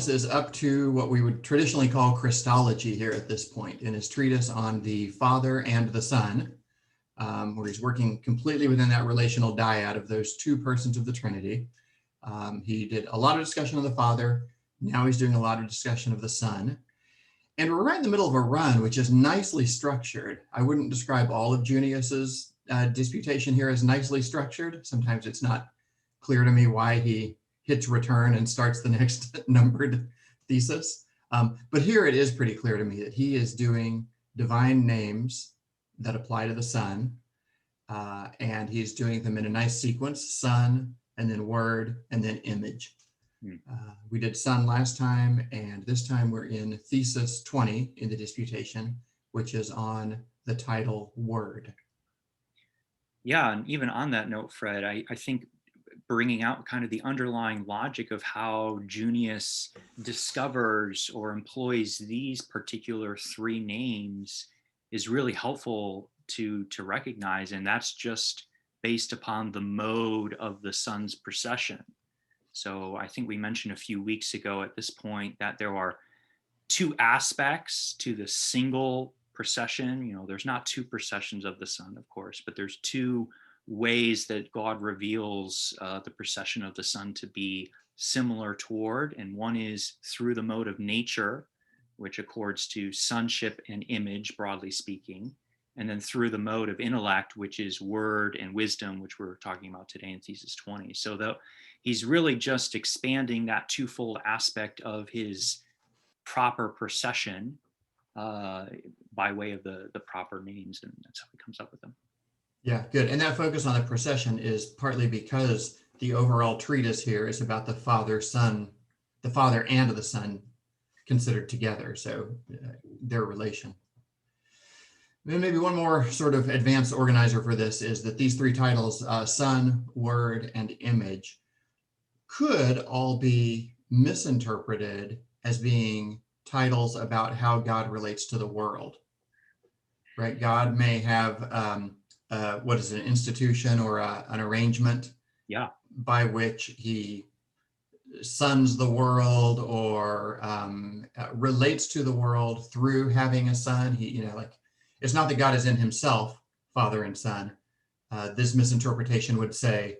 Junius is up to what we would traditionally call Christology here at this point in his treatise on the Father and the Son, where he's working completely within that relational dyad of those two persons of the Trinity. He did a lot of discussion of the Father. Now he's doing a lot of discussion of the Son. And we're right in the middle of a run, which is nicely structured. I wouldn't describe all of Junius's disputation here as nicely structured. Sometimes it's not clear to me why he hits return and starts the next numbered thesis. But here it is pretty clear to me that he is doing divine names that apply to the Son, and he's doing them in a nice sequence: Son, and then Word, and then Image. We did Son last time, and this time we're in thesis 20 in the disputation, which is on the title Word. Yeah, and even on that note, Fred, I think bringing out kind of the underlying logic of how Junius discovers or employs these particular three names is really helpful to recognize, and that's just based upon the mode of the Son's procession. So I think we mentioned a few weeks ago at this point that there are two aspects to the single procession. You know, there's not two processions of the Son, of course, but there's two ways that God reveals the procession of the Son to be similar toward. And one is through the mode of nature, which accords to sonship and image, broadly speaking. And then through the mode of intellect, which is word and wisdom, which we're talking about today in thesis 20. So he's really just expanding that twofold aspect of his proper procession by way of the proper names, and that's how he comes up with them. Yeah, good. And that focus on the procession is partly because the overall treatise here is about the Father, Son, the Father and the Son considered together, so their relation. Then maybe one more sort of advanced organizer for this is that these three titles, Son, Word, and Image, could all be misinterpreted as being titles about how God relates to the world, right? God may have, what is it, an institution or an arrangement by which he sons the world or relates to the world through having a son. He, like, it's not that God is in himself, Father and Son. This misinterpretation would say,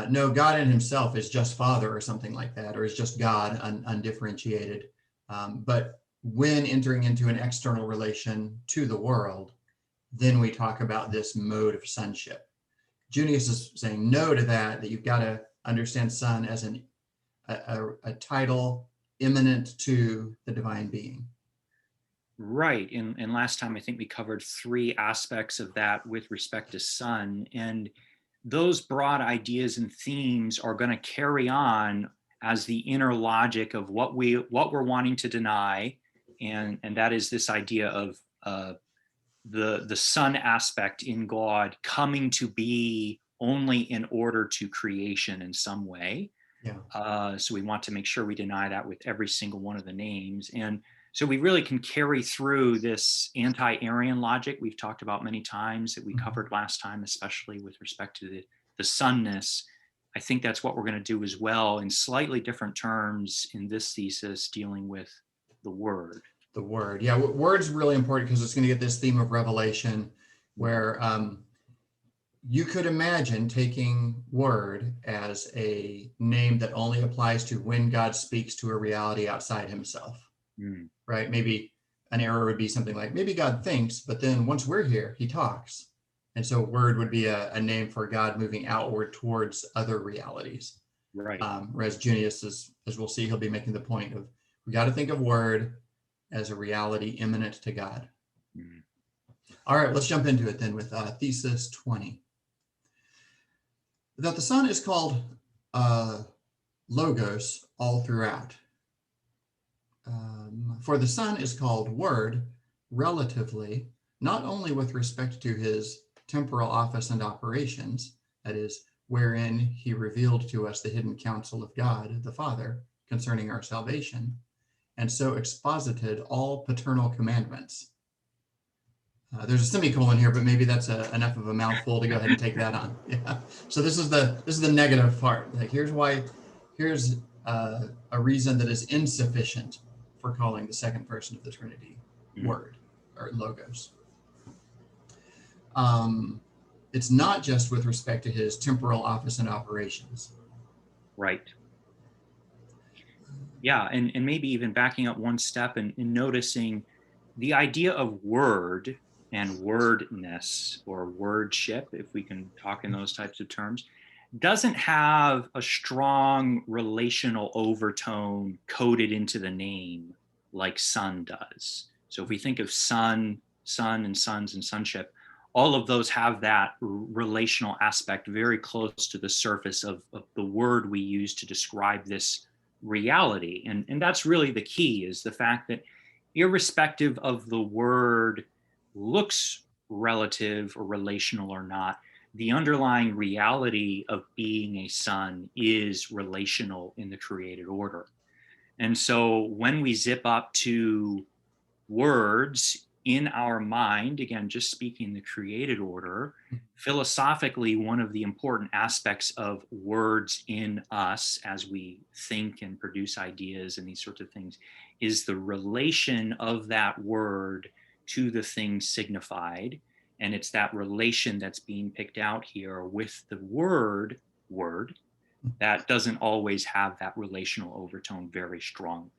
no, God in himself is just Father or something like that, or is just God undifferentiated. But when entering into an external relation to the world, then we talk about this mode of sonship. Junius is saying no to that you've got to understand Son as a title immanent to the divine being. Right. And last time I think we covered three aspects of that with respect to Son, and those broad ideas and themes are going to carry on as the inner logic of what we're wanting to deny, and that is this idea of the Son aspect in God coming to be only in order to creation in some way. Yeah. So we want to make sure we deny that with every single one of the names. And so we really can carry through this anti-Arian logic we've talked about many times that we covered last time, especially with respect to the Sonness. I think that's what we're going to do as well in slightly different terms in this thesis dealing with the Word. The Word. Yeah, Word's really important because it's going to get this theme of revelation where you could imagine taking Word as a name that only applies to when God speaks to a reality outside himself. Right? Maybe an error would be something like, maybe God thinks, but then once we're here, he talks. And so Word would be a name for God moving outward towards other realities. Right. Whereas Junius, as we'll see, he'll be making the point of, we got to think of Word as a reality immanent to God. All right, let's jump into it then with thesis 20. That the Son is called Logos all throughout. For the Son is called Word relatively, not only with respect to his temporal office and operations, that is, wherein he revealed to us the hidden counsel of God, the Father, concerning our salvation, and so exposited all paternal commandments. There's a semicolon here, but maybe that's enough of a mouthful to go ahead and take that on. Yeah. So this is the negative part. Like here's a reason that is insufficient for calling the second person of the Trinity Word or Logos. It's not just with respect to his temporal office and operations. Right. Yeah, and maybe even backing up one step and noticing the idea of word and wordness or wordship, if we can talk in those types of terms, doesn't have a strong relational overtone coded into the name like son does. So if we think of son and sons and sonship, all of those have that relational aspect very close to the surface of the word we use to describe this reality. And that's really the key, is the fact that irrespective of the word looks relative or relational or not, the underlying reality of being a son is relational in the created order. And so when we zip up to words in our mind, again, just speaking the created order, philosophically, one of the important aspects of words in us as we think and produce ideas and these sorts of things is the relation of that word to the thing signified. And it's that relation that's being picked out here with the word that doesn't always have that relational overtone very strongly.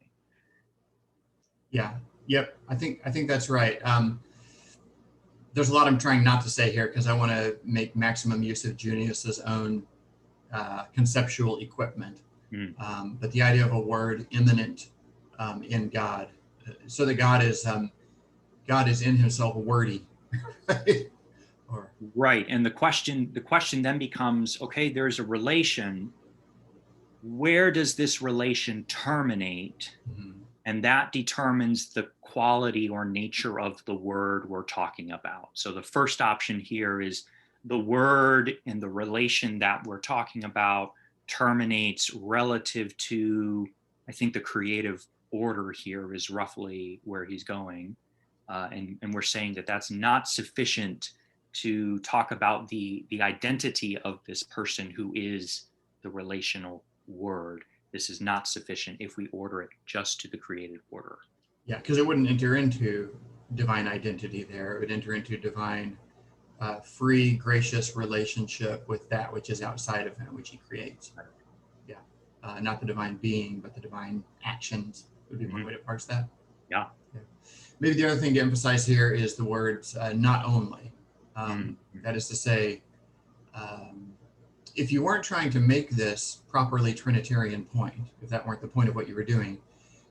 Yeah. Yep. I think that's right. There's a lot I'm trying not to say here because I want to make maximum use of Junius's own conceptual equipment. But the idea of a word immanent in God, so that God is in himself wordy. Right. And the question then becomes, okay, there's a relation. Where does this relation terminate? And that determines the quality or nature of the word we're talking about. So the first option here is the word and the relation that we're talking about terminates relative to, I think the creative order here is roughly where he's going. And we're saying that that's not sufficient to talk about the identity of this person who is the relational word. This is not sufficient if we order it just to the created order. Yeah, because it wouldn't enter into divine identity there. It would enter into divine, free, gracious relationship with that which is outside of him, which he creates. Yeah, not the divine being, but the divine actions would be one way to parse that. Yeah. Maybe the other thing to emphasize here is the words not only. That is to say, if you weren't trying to make this properly Trinitarian point, if that weren't the point of what you were doing,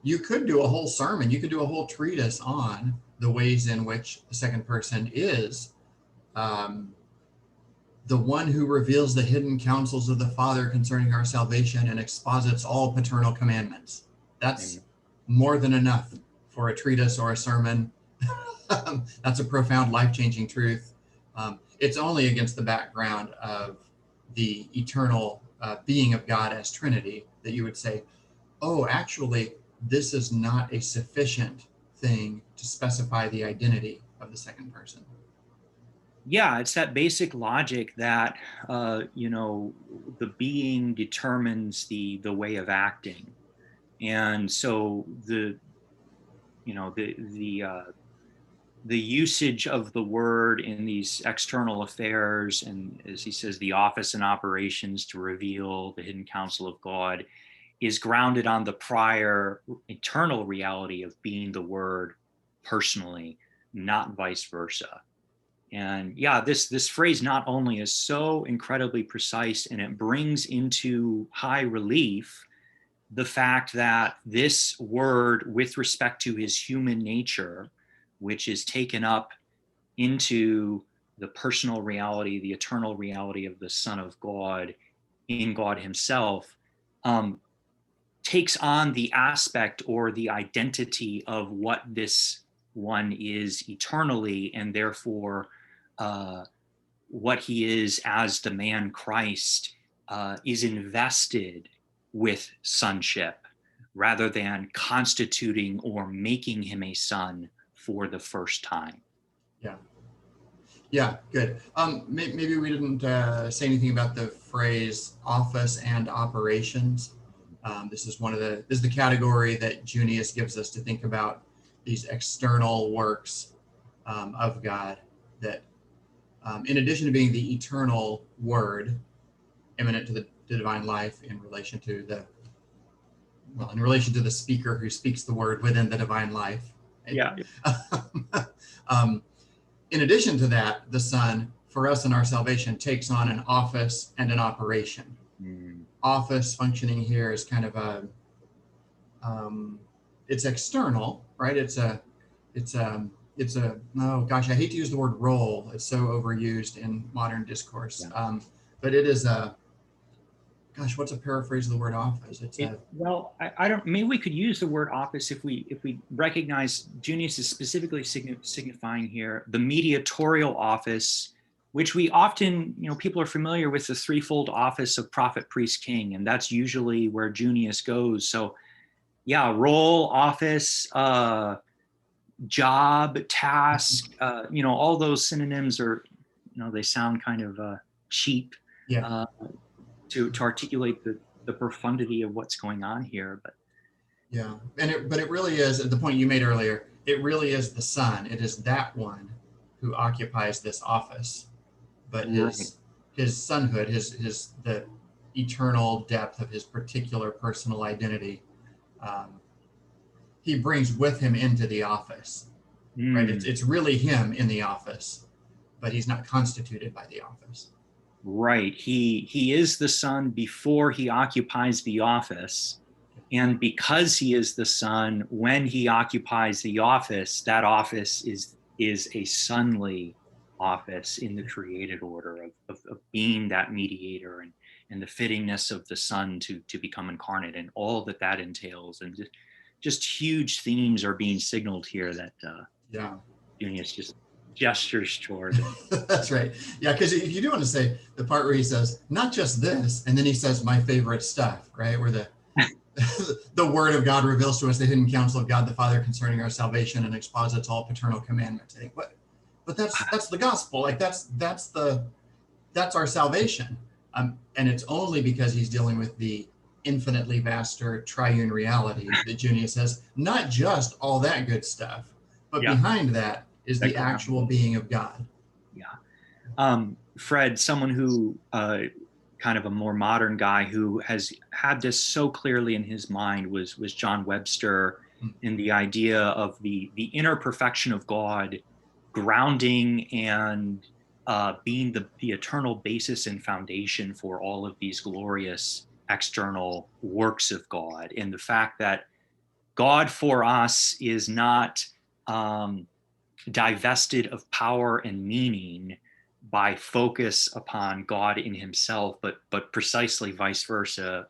you could do a whole sermon, you could do a whole treatise on the ways in which the second person is the one who reveals the hidden counsels of the Father concerning our salvation and exposits all paternal commandments. That's more than enough for a treatise or a sermon. That's a profound, life-changing truth. It's only against the background of the eternal being of God as Trinity that you would say, oh, actually, this is not a sufficient thing to specify the identity of the second person. Yeah, it's that basic logic that, the being determines the way of acting. And so the usage of the word in these external affairs, and as he says, the office and operations to reveal the hidden counsel of God, is grounded on the prior eternal reality of being the word personally, not vice versa. And yeah, this phrase not only is so incredibly precise, and it brings into high relief the fact that this word, with respect to his human nature, which is taken up into the personal reality, the eternal reality of the Son of God in God himself, takes on the aspect or the identity of what this one is eternally, and therefore what he is as the man Christ is invested with sonship rather than constituting or making him a son for the first time. Yeah, good. Maybe we didn't say anything about the phrase office and operations. This is the category that Junius gives us to think about these external works of God that, in addition to being the eternal word, immanent to the divine life in relation to the speaker who speaks the word within the divine life. Yeah. In addition to that, the Son, for us in our salvation, takes on an office and an operation. Office functioning here is kind of it's external, right? Oh gosh, I hate to use the word role. It's so overused in modern discourse. Yeah. But it is gosh, what's a paraphrase of the word office? I don't. Maybe we could use the word office if we recognize Junius is specifically signifying here the mediatorial office, which we often, people are familiar with the threefold office of prophet, priest, king, and that's usually where Junius goes. So, yeah, role, office, job, task, all those synonyms are, they sound kind of cheap. Yeah. To articulate the profundity of what's going on here, but yeah, but it really is, at the point you made earlier, it really is the Son. It is that one who occupies this office, but his sonhood, the eternal depth of his particular personal identity, he brings with him into the office. Right? It's really him in the office, but he's not constituted by the office. Right. He is the Son before he occupies the office. And because he is the Son, when he occupies the office, that office is a sonly office in the created order of being that mediator and the fittingness of the Son to become incarnate and all that entails. And just huge themes are being signaled here that Junius just gestures toward. That's right. Yeah, because if you do want to say the part where he says, not just this, and then he says, my favorite stuff, right? Where the word of God reveals to us the hidden counsel of God the Father concerning our salvation and exposits all paternal commandments. I think, but that's the gospel. Like that's our salvation. And it's only because he's dealing with the infinitely vaster triune reality that Junius says, not just all that good stuff, but behind that is the actual being of God. Yeah. Fred, someone who kind of a more modern guy who has had this so clearly in his mind was John Webster in the idea of the inner perfection of God grounding and being the eternal basis and foundation for all of these glorious external works of God. And the fact that God for us is not divested of power and meaning by focus upon God in himself, but precisely vice versa.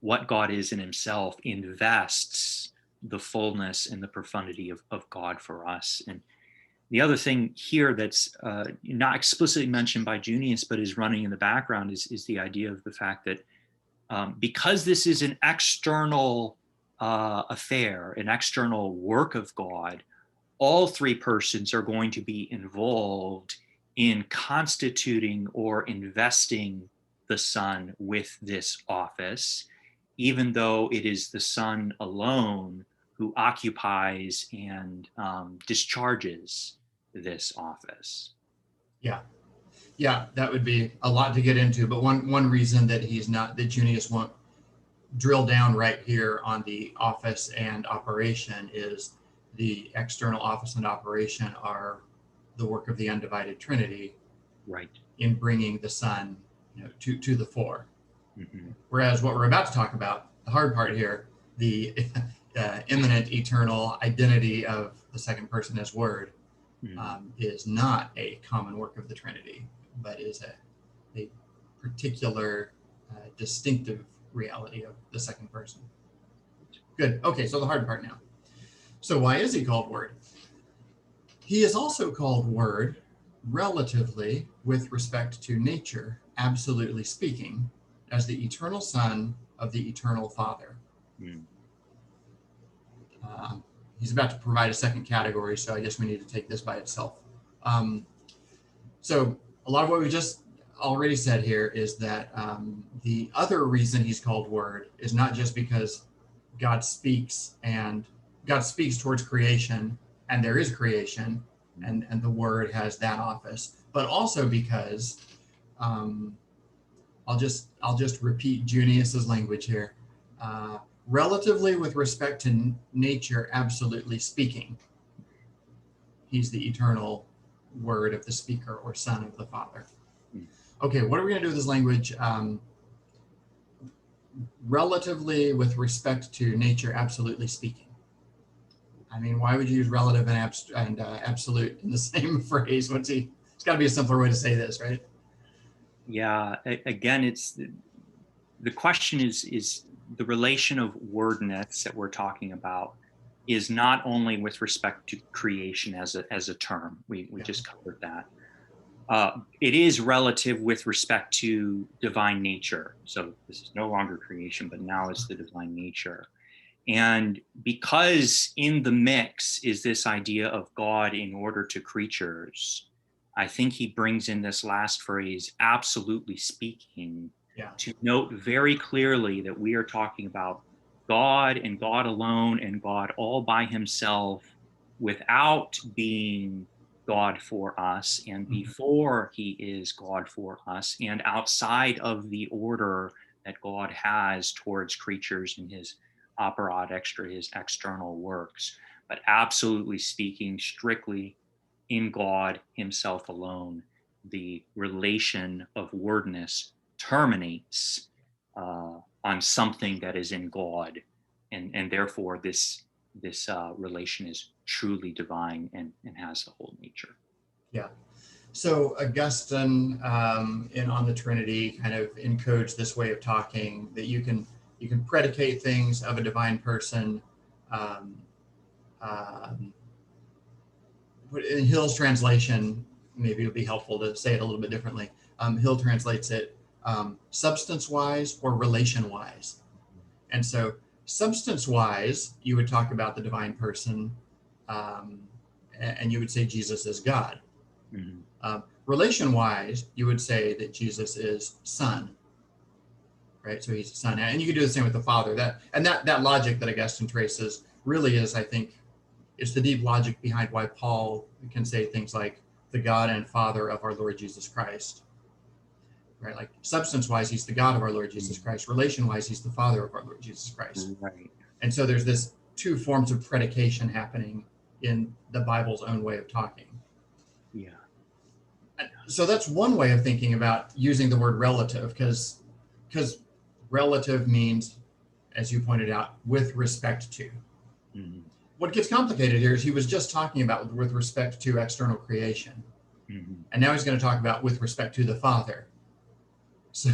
What God is in himself invests the fullness and the profundity of God for us. And the other thing here that's not explicitly mentioned by Junius, but is running in the background is the idea of the fact that because this is an external affair, an external work of God, all three persons are going to be involved in constituting or investing the Son with this office, even though it is the Son alone who occupies and discharges this office. Yeah, that would be a lot to get into, but one reason that Junius won't drill down right here on the office and operation is the external office and operation are the work of the undivided Trinity, right? In bringing the Son, to the fore. Mm-hmm. Whereas what we're about to talk about, the hard part here, the immanent eternal identity of the second person as Word, is not a common work of the Trinity, but is a particular distinctive reality of the second person. Good. Okay, so the hard part now. So why is he called Word? He is also called Word relatively with respect to nature, absolutely speaking, as the eternal Son of the eternal Father. He's about to provide a second category, so I guess we need to take this by itself. So a lot of what we just already said here is that the other reason he's called Word is not just because God speaks towards creation, and there is creation, and the Word has that office, but also because I'll just repeat Junius's language here. Relatively with respect to nature, absolutely speaking, he's the eternal Word of the speaker or Son of the Father. Okay, what are we going to do with this language? Relatively with respect to nature, absolutely speaking. I mean, why would you use relative and absolute in the same phrase? It's got to be a simpler way to say this, right? Yeah, again, it's the question is the relation of wordness that we're talking about is not only with respect to creation as a term. We just covered that. It is relative with respect to divine nature. So this is no longer creation, but now it's the divine nature. And because in the mix is this idea of God in order to creatures, I think he brings in this last phrase, absolutely speaking, to note very clearly that we are talking about God and God alone and God all by himself without being God for us and before he is God for us and outside of the order that God has towards creatures in his operat extra, his external works, but absolutely speaking strictly in God himself alone. The relation of wordness terminates on something that is in God, and therefore this relation is truly divine and has the whole nature. Yeah. So Augustine in On the Trinity kind of encodes this way of talking that you can predicate things of a divine person. In Hill's translation, maybe it would be helpful to say it a little bit differently. Hill translates it substance-wise or relation-wise. And so substance-wise, you would talk about the divine person, and you would say Jesus is God. Mm-hmm. Relation-wise, you would say that Jesus is Son, right? So he's a Son, and you could do the same with the Father. That logic that Augustine traces really is, I think, it's the deep logic behind why Paul can say things like the God and Father of our Lord Jesus Christ, right? Like substance-wise, he's the God of our Lord Jesus Christ. Relation-wise, he's the Father of our Lord Jesus Christ. Right. And so there's this two forms of predication happening in the Bible's own way of talking. Yeah. So that's one way of thinking about using the word relative, because relative means, as you pointed out, with respect to. Mm-hmm. What gets complicated here is he was just talking about with respect to external creation. Mm-hmm. And now he's going to talk about with respect to the Father. So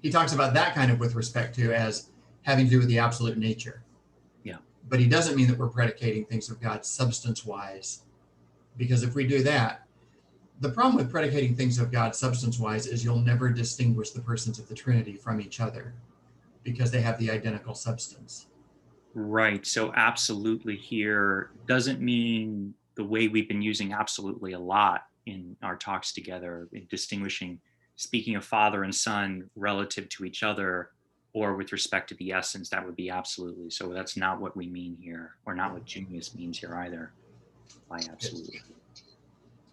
he talks about that kind of with respect to as having to do with the absolute nature. Yeah. But he doesn't mean that we're predicating things of God substance-wise, because if we do that, the problem with predicating things of God substance-wise is you'll never distinguish the persons of the Trinity from each other because they have the identical substance. Right. So absolutely here doesn't mean the way we've been using absolutely a lot in our talks together, in distinguishing, speaking of Father and Son relative to each other or with respect to the essence, that would be absolutely. So that's not what we mean here, or not what Junius means here either by absolutely.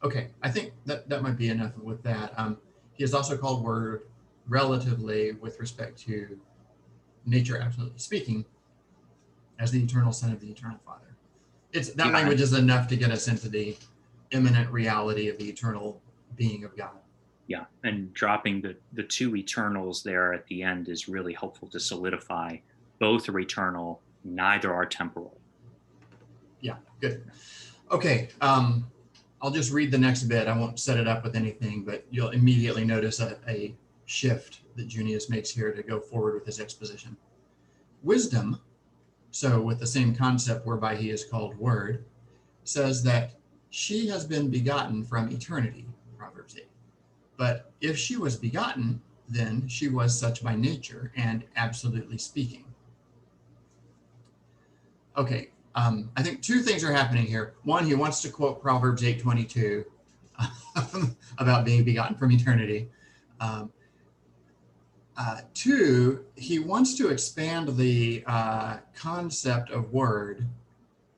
Okay, I think that might be enough with that. He is also called Word relatively with respect to nature, absolutely speaking, as the eternal Son of the eternal Father. That language is enough to get us into the immanent reality of the eternal being of God. Yeah, and dropping the two eternals there at the end is really helpful to solidify both are eternal, neither are temporal. Yeah, good. Okay, I'll just read the next bit. I won't set it up with anything, but you'll immediately notice a shift that Junius makes here to go forward with his exposition. Wisdom, so with the same concept whereby he is called Word, says that she has been begotten from eternity, Proverbs 8. But if she was begotten, then she was such by nature and absolutely speaking. Okay, I think two things are happening here. One, he wants to quote Proverbs 8:22 about being begotten from eternity. Um, Two, he wants to expand the concept of word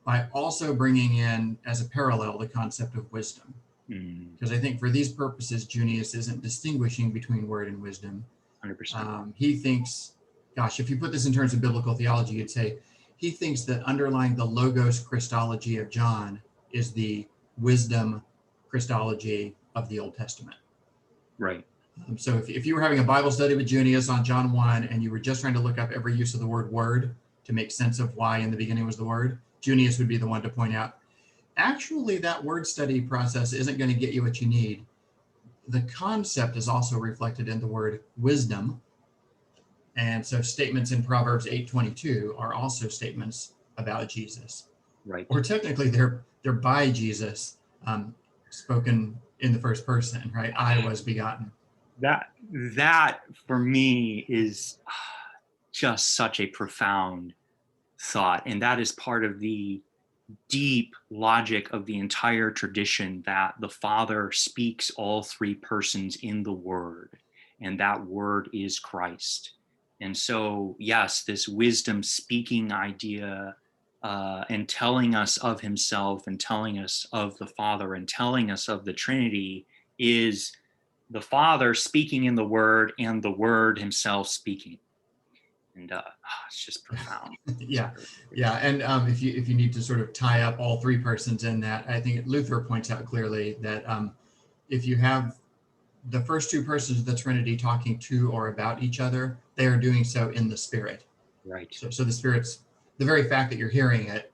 by also bringing in as a parallel the concept of wisdom. Because I think for these purposes, Junius isn't distinguishing between word and wisdom. 100%. He thinks, gosh, if you put this in terms of biblical theology, you'd say he thinks that underlying the logos Christology of John is the wisdom Christology of the Old Testament. Right. So if you were having a Bible study with Junius on John 1 and you were just trying to look up every use of the word to make sense of why in the beginning was the word, Junius would be the one to point out, actually, that word study process isn't going to get you what you need. The concept is also reflected in the word wisdom. And so statements in Proverbs 8:22 are also statements about Jesus. Right. Or technically they're by Jesus, spoken in the first person, right? I was begotten. That for me is just such a profound thought. And that is part of the deep logic of the entire tradition, that the Father speaks all three persons in the Word, and that Word is Christ. And so, yes, this wisdom speaking idea and telling us of himself and telling us of the Father and telling us of the Trinity is the Father speaking in the Word and the Word himself speaking. And it's just profound. Yeah. And if you need to sort of tie up all three persons in that, I think Luther points out clearly that if you have the first two persons of the Trinity talking to or about each other, they are doing so in the Spirit. Right. So the Spirit's, the very fact that you're hearing it,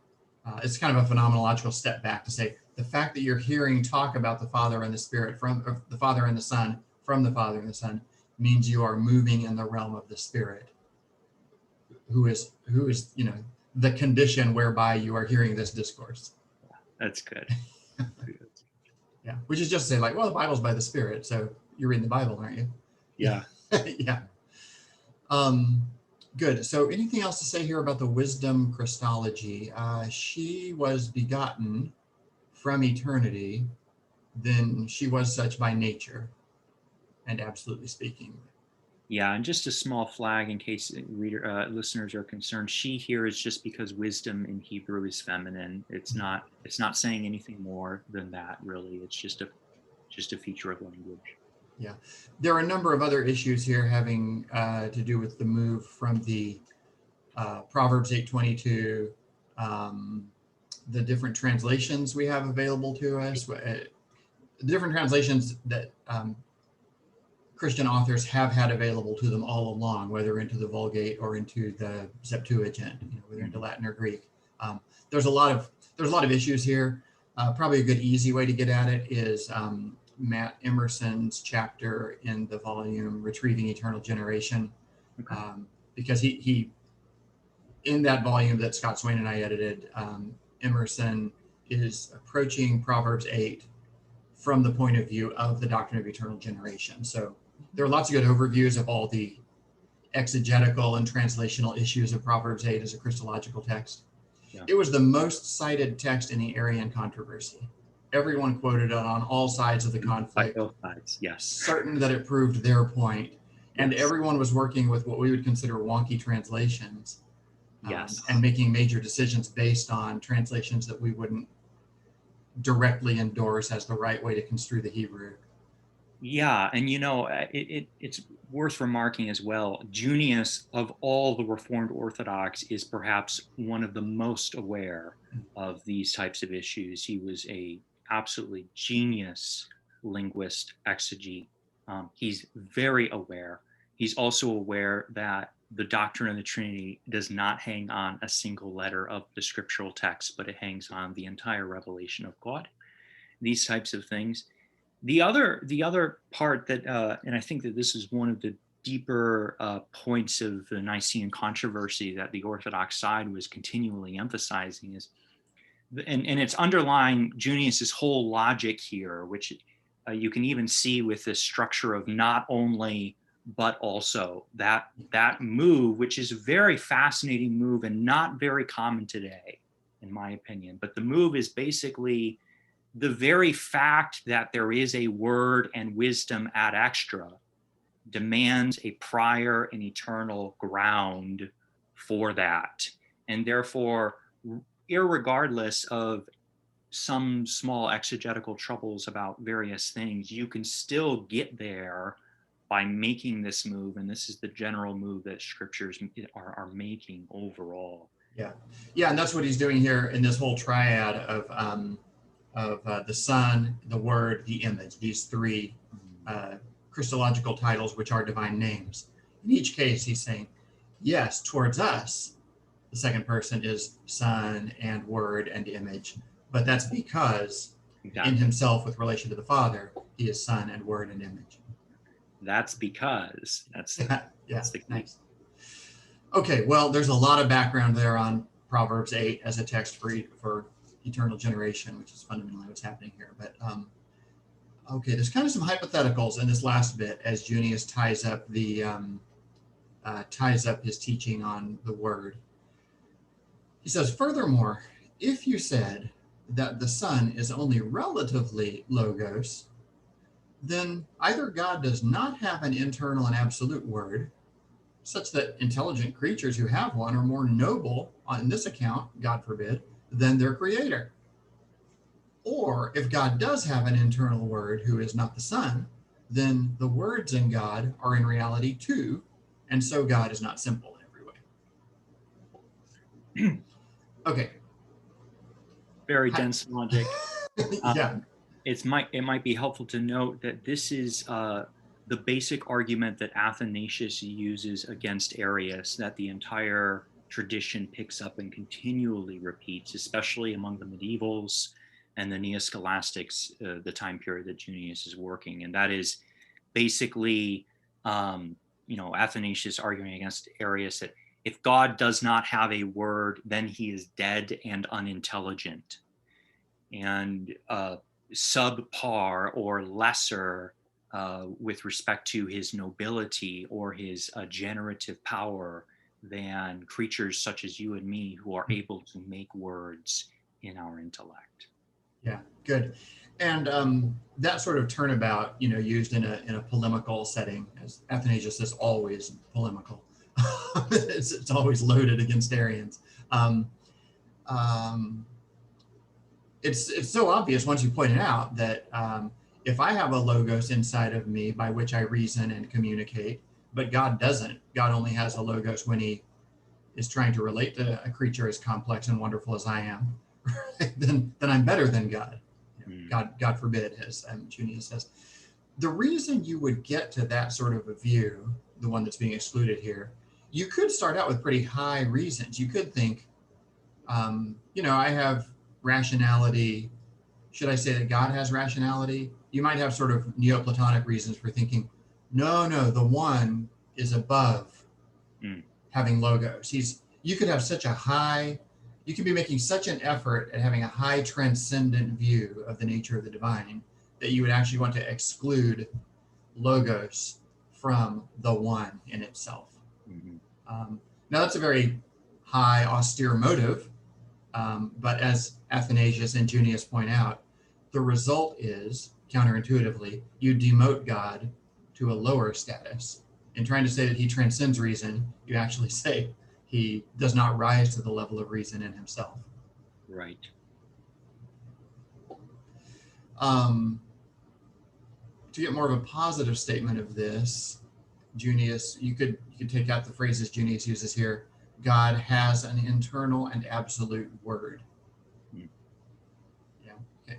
it's kind of a phenomenological step back to say the fact that you're hearing talk about the Father and the Spirit from the Father and the Son from the Father and the Son means you are moving in the realm of the Spirit, who is the condition whereby you are hearing this discourse. That's good. Yeah, which is just to say, like, well, the Bible's by the Spirit, so you're reading the Bible, aren't you? Yeah. Yeah. Good. So anything else to say here about the wisdom Christology? She was begotten from eternity, then she was such by nature and absolutely speaking. Yeah, and just a small flag in case listeners are concerned. She here is just because wisdom in Hebrew is feminine. It's not saying anything more than that, really. It's just a feature of language. Yeah, there are a number of other issues here having to do with the move from the Proverbs 8:22, the different translations we have available to us, the different translations that Christian authors have had available to them all along, whether into the Vulgate or into the Septuagint, whether into Latin or Greek. There's a lot of issues here. Probably a good easy way to get at it is Matt Emerson's chapter in the volume Retrieving Eternal Generation, because he in that volume that Scott Swain and I edited, Emerson is approaching Proverbs 8 from the point of view of the doctrine of eternal generation. So there are lots of good overviews of all the exegetical and translational issues of Proverbs 8 as a Christological text. Yeah. It was the most cited text in the Arian controversy. Everyone quoted it on all sides of the conflict. Both sides, yes. Certain that it proved their point. And yes. Everyone was working with what we would consider wonky translations. Yes. And making major decisions based on translations that we wouldn't directly endorse as the right way to construe the Hebrew. Yeah, and it's worth remarking as well, Junius, of all the Reformed Orthodox, is perhaps one of the most aware of these types of issues. He was a absolutely genius linguist, exegete. He's very aware. He's also aware that the doctrine of the Trinity does not hang on a single letter of the scriptural text, but it hangs on the entire revelation of God. These types of things. The other part that, and I think that this is one of the deeper points of the Nicene controversy that the Orthodox side was continually emphasizing is, and it's underlying Junius's whole logic here, which you can even see with this structure of not only but also, that move, which is a very fascinating move and not very common today, in my opinion. But the move is basically the very fact that there is a word and wisdom ad extra demands a prior and eternal ground for that. And therefore, irregardless of some small exegetical troubles about various things, you can still get there by making this move. And this is the general move that scriptures are making overall. Yeah. Yeah. And that's what he's doing here in this whole triad of the Son, the Word, the image, these three Christological titles, which are divine names. In each case, he's saying, yes, towards us, the second person is Son and Word and image, but that's because in himself with relation to the Father, he is Son and Word and image. That's because that's the key. Nice. Okay, well, there's a lot of background there on Proverbs 8 as a text for eternal generation, which is fundamentally what's happening here. But okay, there's kind of some hypotheticals in this last bit as Junius ties up his teaching on the Word. He says, furthermore, if you said that the Son is only relatively logos, then either God does not have an internal and absolute word, such that intelligent creatures who have one are more noble on this account, God forbid, than their creator. Or if God does have an internal word who is not the Son, then the words in God are in reality two, and so God is not simple in every way. Okay. Very dense logic. Yeah. It might be helpful to note that this is the basic argument that Athanasius uses against Arius, that the entire tradition picks up and continually repeats, especially among the medievals and the Neo-Scholastics, the time period that Junius is working. And that is basically, Athanasius arguing against Arius that if God does not have a word, then he is dead and unintelligent. And subpar or lesser with respect to his nobility or his generative power than creatures such as you and me who are able to make words in our intellect. Yeah, good. And that sort of turnabout, used in a polemical setting, as Athanasius is always polemical. It's always loaded against Arians. It's so obvious once you point it out that if I have a logos inside of me by which I reason and communicate, but God doesn't, God only has a logos when he is trying to relate to a creature as complex and wonderful as I am, then I'm better than God. God forbid, as Junius says. The reason you would get to that sort of a view, the one that's being excluded here, you could start out with pretty high reasons. You could think, I have rationality. Should I say that God has rationality? You might have sort of Neoplatonic reasons for thinking, no, the one is above having logos. You could have such a high, you could be making such an effort at having a high transcendent view of the nature of the divine that you would actually want to exclude logos from the one in itself. Now that's a very high, austere motive, but as Athanasius and Junius point out, the result is, counterintuitively, you demote God to a lower status. In trying to say that he transcends reason, you actually say he does not rise to the level of reason in himself. Right. To get more of a positive statement of this, Junius, you could take out the phrases Junius uses here. God has an internal and absolute word.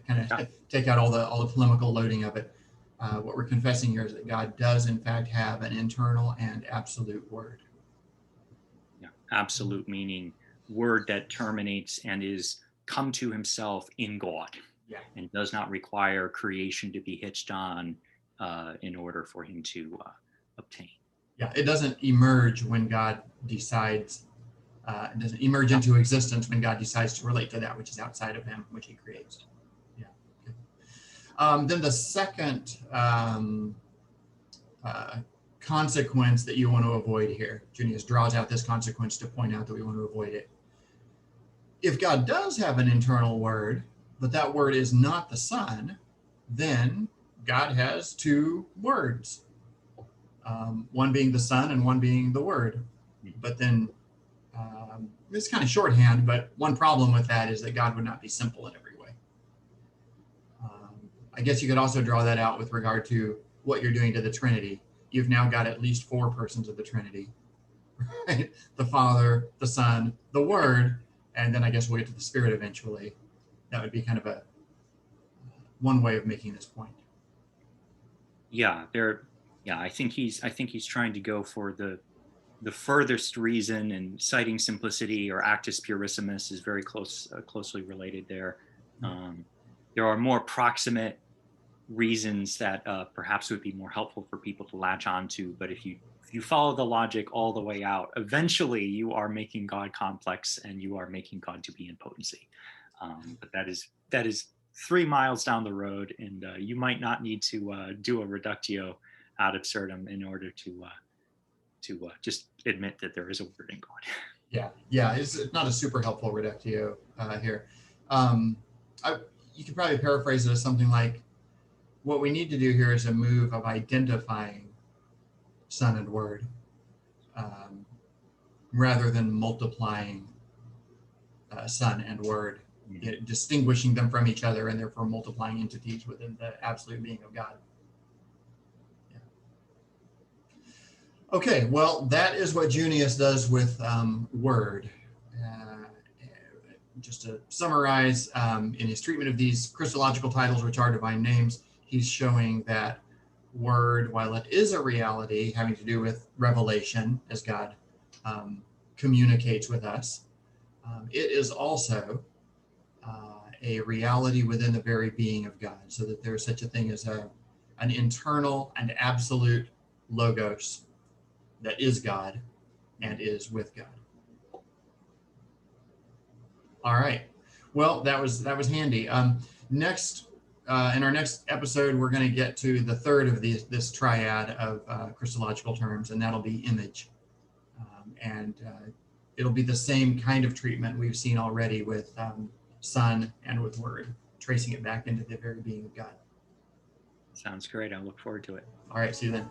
Kind of take out all the polemical loading of it. What we're confessing here is that God does in fact have an internal and absolute word. Yeah, absolute meaning word that terminates and is come to himself in God. Yeah. And does not require creation to be hitched on in order for him to obtain. Yeah, it doesn't emerge when God decides. It doesn't emerge into existence when God decides to relate to that which is outside of him, which he creates. Then the second consequence that you want to avoid here, Junius draws out this consequence to point out that we want to avoid it. If God does have an internal word, but that word is not the Son, then God has two words. one being the Son and one being the Word. But then it's kind of shorthand, but one problem with that is that God would not be simple in every way. I guess you could also draw that out with regard to what you're doing to the Trinity. You've now got at least 4 persons of the Trinity, right? The Father, the Son, the Word, and then I guess we'll get to the Spirit eventually. That would be kind of a one way of making this point. Yeah, I think he's trying to go for the furthest reason, and citing simplicity or actus purissimus is very closely related there. There are more proximate reasons that perhaps would be more helpful for people to latch onto, but if you follow the logic all the way out, eventually you are making God complex and you are making God to be in potency. But that is 3 miles down the road, and you might not need to do a reductio ad absurdum in order to just admit that there is a word in God. Yeah, it's not a super helpful reductio here. You could probably paraphrase it as something like, what we need to do here is a move of identifying Son and Word, rather than multiplying Son and Word, distinguishing them from each other and therefore multiplying entities within the absolute being of God. Okay, well, that is what Junius does with Word. Just to summarize, in his treatment of these Christological titles, which are divine names, he's showing that Word, while it is a reality having to do with revelation as God communicates with us, it is also a reality within the very being of God, so that there's such a thing as an internal and absolute logos that is God and is with God. All right. Well, that was handy. Next, in our next episode, we're going to get to the third of this triad of Christological terms, and that'll be image. And it'll be the same kind of treatment we've seen already with Son and with Word, tracing it back into the very being of God. Sounds great. I look forward to it. All right. See you then.